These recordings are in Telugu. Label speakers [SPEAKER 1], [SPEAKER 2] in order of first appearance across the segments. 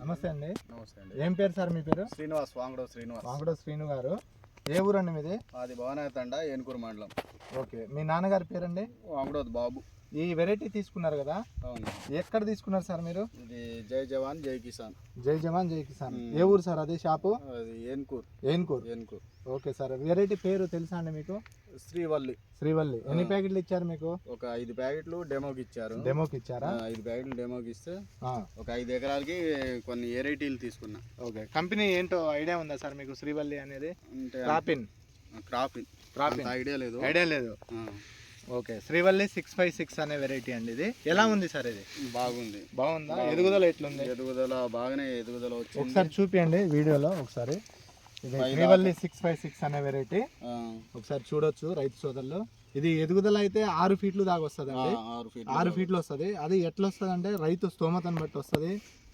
[SPEAKER 1] నమస్తే అండి.
[SPEAKER 2] నమస్తే అండి.
[SPEAKER 1] ఏం పేరు సార్ మీ పేరు?
[SPEAKER 2] శ్రీనివాస్, వాంగడో శ్రీనివాస్.
[SPEAKER 1] వాంగడో శ్రీను గారు. ఏ ఊరండి మీది?
[SPEAKER 2] అది భవనాయతండ, ఏనుకూరు మండలం.
[SPEAKER 1] ఓకే, మీ నాన్నగారి పేరండి?
[SPEAKER 2] వాంగడో బాబు.
[SPEAKER 1] ఈ వెరైటీ తీసుకున్నారు కదా,
[SPEAKER 2] అవును.
[SPEAKER 1] ఎక్కడ తీసుకున్నారు సార్ మీరు?
[SPEAKER 2] ఇది జై జవాన్ జై కిసాన్.
[SPEAKER 1] జై జవాన్ జై కిసాన్. ఏ ఊరు సార్ అది షాపు?
[SPEAKER 2] అది Enkoor.
[SPEAKER 1] Enkoor. Okay sir, variety పేరు తెలుసా అండి మీకు?
[SPEAKER 2] శ్రీవల్లి.
[SPEAKER 1] శ్రీవల్లి. ఎన్ని ప్యాకెట్లు ఇచ్చారు మీకు?
[SPEAKER 2] ఒక 5 ప్యాకెట్లు డెమోకి ఇచ్చారు.
[SPEAKER 1] డెమోకి ఇచ్చారా?
[SPEAKER 2] 5 ప్యాకెట్లు డెమోకి ఇస్తే ఒక 5 ఎకరాలకి కొన్ని వెరైటీలు తీసుకున్నా.
[SPEAKER 1] ఓకే, కంపెనీ ఏంటో ఐడియా ఉందా సార్ మీకు? శ్రీవల్లి అనేది
[SPEAKER 2] క్రాపిన్
[SPEAKER 1] ఐడియా లేదు. ఓకే, శ్రీవల్లి 656 అనే వెరైటీ అండి. ఇది ఎలా ఉంది సార్? ఇది బాగుందా? ఎదుగుదల ఎట్లుంది?
[SPEAKER 2] ఎదుగుదల బాగానే వచ్చింది.
[SPEAKER 1] ఒకసారి చూపియండి వీడియోలో ఒకసారి. ఇది శ్రీవల్లి 656 అనే వెరైటీ ఒకసారి చూడొచ్చు రైతు సోదరులు. ఇది ఎదుగుదల అయితే 6 ఫీట్లు దాకా వస్తుంది అండి. 6 ఫీట్లు వస్తుంది. అది ఎట్లా వస్తుంది అంటే రైతు స్తోమతను బట్టి వస్తుంది,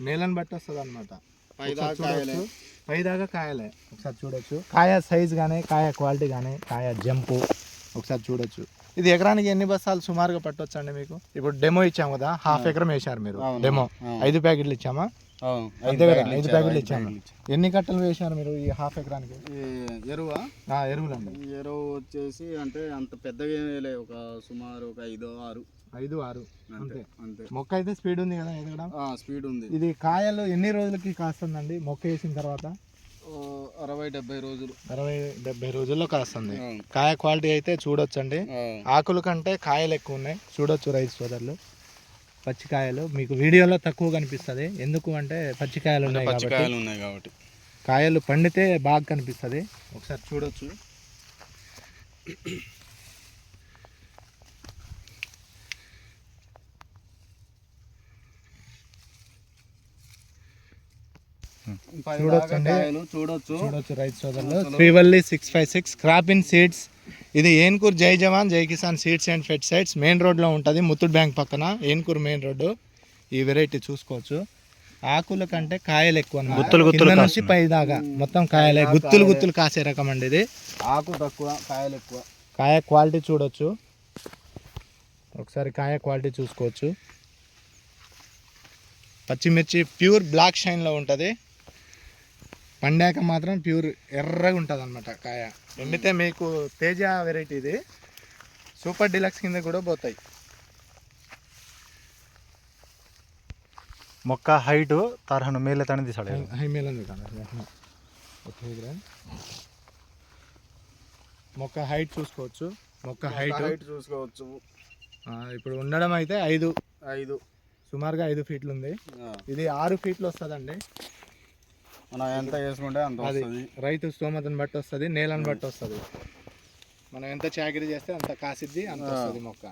[SPEAKER 1] నేలను బట్టి వస్తుంది అనమాట. పైదాకా కాయలే. ఒకసారి చూడొచ్చు కాయ సైజ్ కానీ, కాయ క్వాలిటీ కానీ, కాయ జంపు ఒకసారి చూడొచ్చు. ఇది ఎకరానికి ఎన్ని బస్తాలు సుమారుగా పట్టొచ్చు అండి మీకు? ఇప్పుడు డెమో ఇచ్చాము కదా, హాఫ్ ఎకరం వేసారు మీరు. డెమో 5 ప్యాకెట్లు ఇచ్చామా? అంతే కదా, 5 ప్యాకెట్లు ఇచ్చాము. ఎన్ని కట్టలు వేసారు మీరు ఈ హాఫ్ ఎకరానికి? ఎరువులండి.
[SPEAKER 2] ఎరువు వచ్చేసి అంటే అంత పెద్దగా ఒక సుమారు ఒక 5, 6
[SPEAKER 1] అంతే. మొక్క అయితే స్పీడ్ ఉంది కదా ఎదగడం?
[SPEAKER 2] స్పీడ్ ఉంది.
[SPEAKER 1] ఇది కాయలు ఎన్ని రోజులకి కాస్తుందండి మొక్క వేసిన తర్వాత?
[SPEAKER 2] 60-70 రోజులు.
[SPEAKER 1] 60-70 రోజుల్లో కాస్తుంది. కాయ క్వాలిటీ అయితే చూడొచ్చండి. ఆకుల కంటే కాయలు ఎక్కువ ఉన్నాయి. చూడొచ్చు రైతు సోదరులు. పచ్చికాయలు మీకు వీడియోలో తక్కువ కనిపిస్తుంది, ఎందుకు అంటే పచ్చికాయలు ఉన్నాయి
[SPEAKER 2] కాబట్టి.
[SPEAKER 1] కాయలు పండితే బాగా కనిపిస్తుంది. ఒకసారి చూడొచ్చు. చూడొచ్చు రైతు సోదరులు. శ్రీవల్లి 656 క్రాపిన్ సీడ్స్. ఇది ఏన్కూర్ జై జవాన్ జై కిసాన్ సీడ్స్ అండ్ ఫెర్టిసైడ్స్ మెయిన్ రోడ్లో ఉంటుంది, ముత్తూట్ బ్యాంక్ పక్కన, ఏన్కూర్ మెయిన్ రోడ్డు. ఈ వెరైటీ చూసుకోవచ్చు. ఆకుల కంటే కాయలు ఎక్కువ, గుత్తులు నుంచి పై దాకా మొత్తం కాయలే, గుత్తులు కాసే రకం అండి ఇది.
[SPEAKER 2] ఆకు తక్కువ, కాయలు ఎక్కువ.
[SPEAKER 1] కాయ క్వాలిటీ చూడొచ్చు ఒకసారి. కాయ క్వాలిటీ చూసుకోవచ్చు. పచ్చిమిర్చి ప్యూర్ బ్లాక్ షైన్లో ఉంటుంది, పండాక మాత్రం ప్యూర్ ఎర్రగా ఉంటుంది అనమాట కాయ. ఎండితే మీకు తేజ వెరైటీ ఇది, సూపర్ డిలక్స్ కింద కూడా పోతాయి.
[SPEAKER 3] మొక్క హైట్ తరహను మేలే తన తీసాడు.
[SPEAKER 1] హై మేలంది మొక్క హైట్ చూసుకోవచ్చు. మొక్క హైట్
[SPEAKER 2] చూసుకోవచ్చు.
[SPEAKER 1] ఇప్పుడు ఉండడం అయితే 5 సుమారుగా 5 ఫీట్లు ఉంది. ఇది 6 ఫీట్లు వస్తుందండి.
[SPEAKER 2] మనం ఎంత వేసుకుంటే అంత వస్తుంది.
[SPEAKER 1] రైతు స్తోమతను బట్టి వస్తుంది, నేలను బట్టి వస్తుంది. మనం ఎంత చాకిరీ చేస్తే అంత కాసిద్ది, అంత వస్తుంది మొక్క.